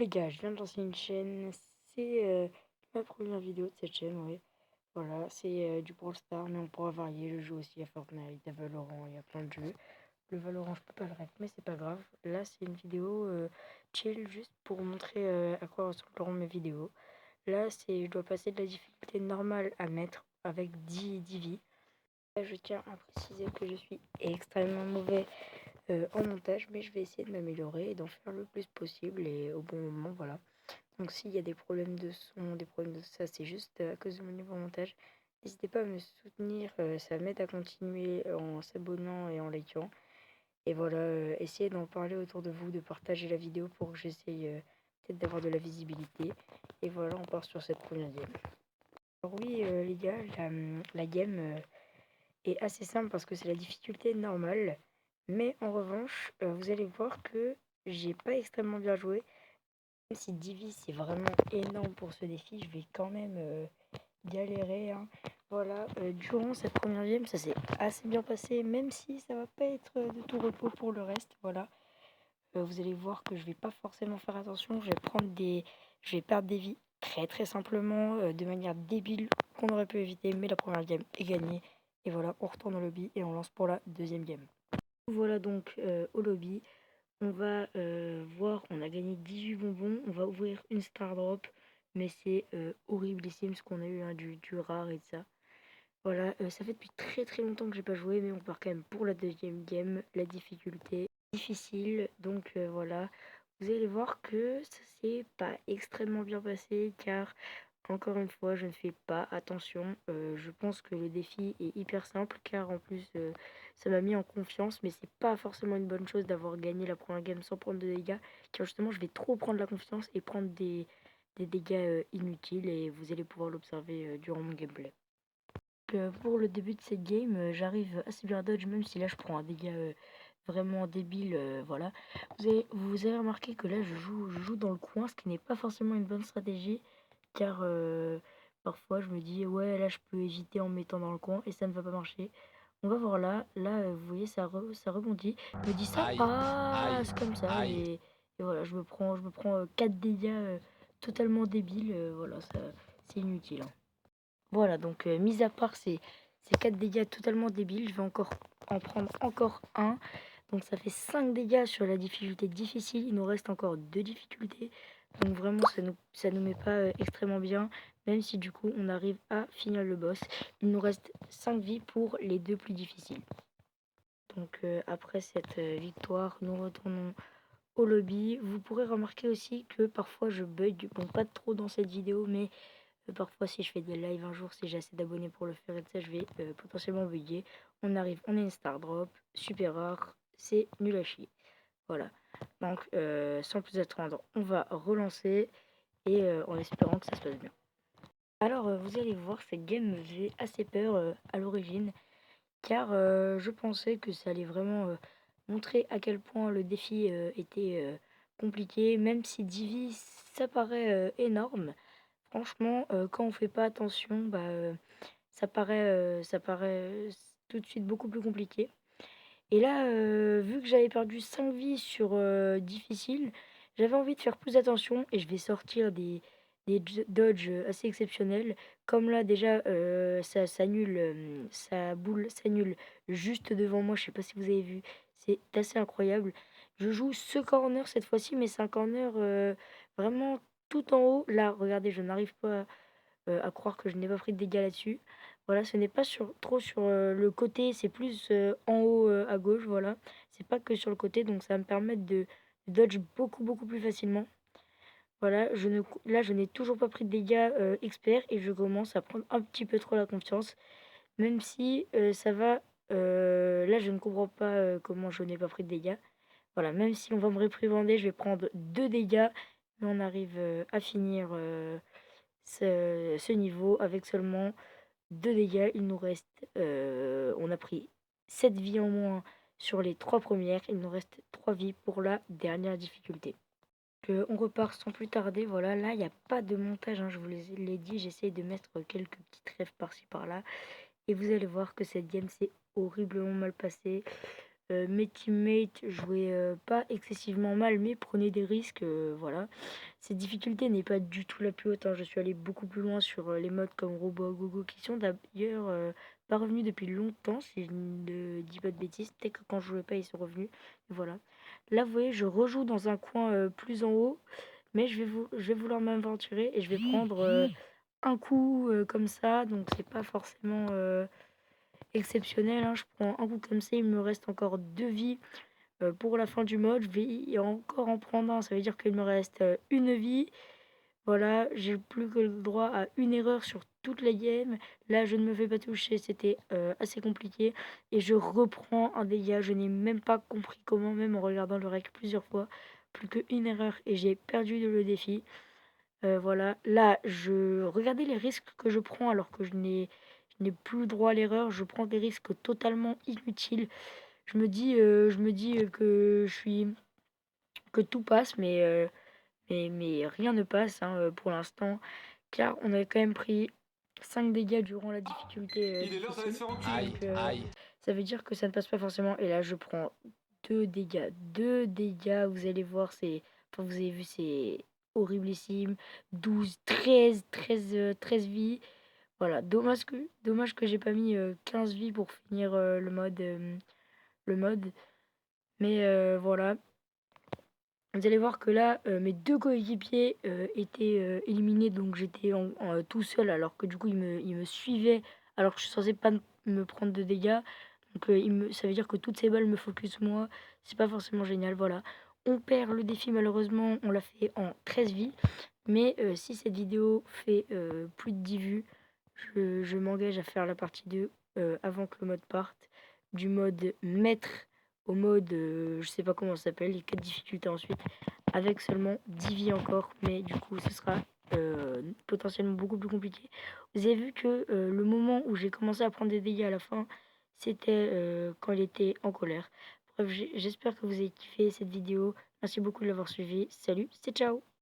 Les gars, je viens de lancer une chaîne. C'est ma première vidéo de cette chaîne, ouais. Voilà, c'est du Brawl Stars, mais on pourra varier. Je joue aussi à Fortnite, à Valorant, il y a plein de jeux. Le Valorant, je peux pas le rep, mais c'est pas grave. Là, c'est une vidéo chill, juste pour montrer à quoi ressembleront mes vidéos. Là, je dois passer de la difficulté normale à mettre avec 10 vies. Là, je tiens à préciser que je suis extrêmement mauvais en montage, mais je vais essayer de m'améliorer et d'en faire le plus possible et au bon moment, voilà. Donc s'il y a des problèmes de son, des problèmes de ça, c'est juste à cause de mon niveau montage. N'hésitez pas à me soutenir, ça m'aide à continuer en s'abonnant et en likant. Et voilà, essayez d'en parler autour de vous, de partager la vidéo pour que j'essaye peut-être d'avoir de la visibilité. Et voilà, on part sur cette première game. Alors oui, les gars, la game est assez simple parce que c'est la difficulté normale. Mais en revanche, vous allez voir que j'ai pas extrêmement bien joué. Même si Divi c'est vraiment énorme pour ce défi, je vais quand même galérer, hein. Voilà, durant cette première game, ça s'est assez bien passé, même si ça va pas être de tout repos pour le reste. Voilà, vous allez voir que je vais pas forcément faire attention, je vais perdre des vies très très simplement, de manière débile qu'on aurait pu éviter, mais la première game est gagnée. Et voilà, on retourne au lobby et on lance pour la deuxième game. Voilà donc au lobby. On va voir, on a gagné 18 bonbons. On va ouvrir une star drop. Mais c'est horriblissime ce qu'on a eu, hein, du rare et de ça. Voilà, ça fait depuis très très longtemps que j'ai pas joué. Mais on part quand même pour la deuxième game. La difficulté difficile. Donc voilà, vous allez voir que ça s'est pas extrêmement bien passé. Car encore une fois, je ne fais pas attention. Je pense que le défi est hyper simple car en plus ça m'a mis en confiance, mais c'est pas forcément une bonne chose d'avoir gagné la première game sans prendre de dégâts, car justement je vais trop prendre la confiance et prendre des dégâts inutiles et vous allez pouvoir l'observer durant mon gameplay. Donc, pour le début de cette game, j'arrive assez bien à dodge, même si là je prends un dégât vraiment débile, voilà. Vous avez remarqué que là je joue dans le coin, ce qui n'est pas forcément une bonne stratégie, car parfois je me dis ouais là je peux éviter en me mettant dans le coin et ça ne va pas marcher. On va voir là, vous voyez ça rebondit. Je me dis ça Aïe, aïe, passe comme ça aïe. et voilà je me prends 4 dégâts totalement débiles, voilà ça c'est inutile, hein. Voilà, donc mis à part ces 4 dégâts totalement débiles, je vais encore en prendre encore un. Donc ça fait 5 dégâts sur la difficulté difficile. Il nous reste encore 2 difficultés. Donc vraiment, ça nous met pas extrêmement bien. Même si du coup, on arrive à finir le boss. Il nous reste 5 vies pour les deux plus difficiles. Donc après cette victoire, nous retournons au lobby. Vous pourrez remarquer aussi que parfois je bug. Bon, pas trop dans cette vidéo, mais parfois, si je fais des lives un jour, si j'ai assez d'abonnés pour le faire et de ça, je vais potentiellement bugger. On arrive, on a une star drop, super rare, c'est nul à chier. Voilà. Donc, sans plus attendre, on va relancer et en espérant que ça se passe bien. Alors, vous allez voir, cette game me faisait assez peur à l'origine, car je pensais que ça allait vraiment montrer à quel point le défi était compliqué, même si Divi, ça paraît énorme. Franchement, quand on fait pas attention, bah, ça paraît tout de suite beaucoup plus compliqué. Et là, vu que j'avais perdu 5 vies sur, difficile, j'avais envie de faire plus attention et je vais sortir des dodges assez exceptionnels. Comme là déjà, ça s'annule, sa boule s'annule juste devant moi, je sais pas si vous avez vu, c'est assez incroyable. Je joue ce corner cette fois-ci, mais c'est un corner, vraiment tout en haut. Là, regardez, je n'arrive pas à croire que je n'ai pas pris de dégâts là-dessus. Voilà, ce n'est pas trop sur le côté, c'est plus en haut à gauche, voilà. C'est pas que sur le côté, donc ça va me permettre de dodge beaucoup, beaucoup plus facilement. Voilà, là, je n'ai toujours pas pris de dégâts expert et je commence à prendre un petit peu trop la confiance. Même si ça va, là, je ne comprends pas comment je n'ai pas pris de dégâts. Voilà, même si on va me réprimander, je vais prendre 2 dégâts, mais on arrive à finir ce niveau avec seulement 2 dégâts. Il nous reste, on a pris 7 vies en moins sur les 3 premières. Il nous reste 3 vies pour la dernière difficulté. On repart sans plus tarder. Voilà, là, il n'y a pas de montage, hein, je vous l'ai dit. J'essaye de mettre quelques petites rêves par-ci par-là. Et vous allez voir que cette game s'est horriblement mal passée. Mes teammates jouaient pas excessivement mal, mais prenaient des risques. Voilà. cette difficulté n'est pas du tout la plus haute, hein. Je suis allé beaucoup plus loin sur les modes comme Robot Gogo qui sont d'ailleurs pas revenus depuis longtemps, si je ne dis pas de bêtises. Peut-être que quand je jouais pas, ils sont revenus. Voilà. Là, vous voyez, je rejoue dans un coin plus en haut, mais je vais vouloir m'aventurer et je vais prendre un coup comme ça, donc c'est pas forcément exceptionnel, hein. Je prends un coup comme ça, il me reste encore 2 vies pour la fin du mode. Je vais encore en prendre un, ça veut dire qu'il me reste une vie. Voilà, j'ai plus que le droit à une erreur sur toute la game. Là, je ne me fais pas toucher, c'était assez compliqué. Et je reprends un dégât. Je n'ai même pas compris comment, même en regardant le rec plusieurs fois. Plus qu'une erreur et j'ai perdu le défi. Voilà, là, je regardez les risques que je prends alors que je n'ai plus le droit à l'erreur. Je prends des risques totalement inutiles. Je me dis que tout passe, mais rien ne passe hein, pour l'instant, car on a quand même pris 5 dégâts durant la difficulté Il est l'heure d'aller difficile. se rendre. Donc, ça veut dire que ça ne passe pas forcément. Et là, je prends 2 dégâts. 2 dégâts, vous allez voir, enfin, vous avez vu, c'est horriblissime. 12, 13 vies. Voilà, dommage que j'ai pas mis 15 vies pour finir le mode. Mais voilà. Vous allez voir que là, mes 2 coéquipiers, étaient, éliminés, donc j'étais tout seul alors que du coup ils me suivaient alors que je suis censé pas me prendre de dégâts. Donc, ça veut dire que toutes ces balles me focus moi, c'est pas forcément génial, voilà. On perd le défi malheureusement, on l'a fait en 13 vies, mais si cette vidéo fait, plus de 10 vues, je m'engage à faire la partie 2, avant que le mode parte. Du mode maître au mode, je sais pas comment ça s'appelle, les 4 difficultés ensuite, avec seulement 10 vies encore, mais du coup ce sera potentiellement beaucoup plus compliqué. Vous avez vu que le moment où j'ai commencé à prendre des dégâts à la fin, c'était quand il était en colère. Bref, j'espère que vous avez kiffé cette vidéo. Merci beaucoup de l'avoir suivi. Salut, c'est ciao.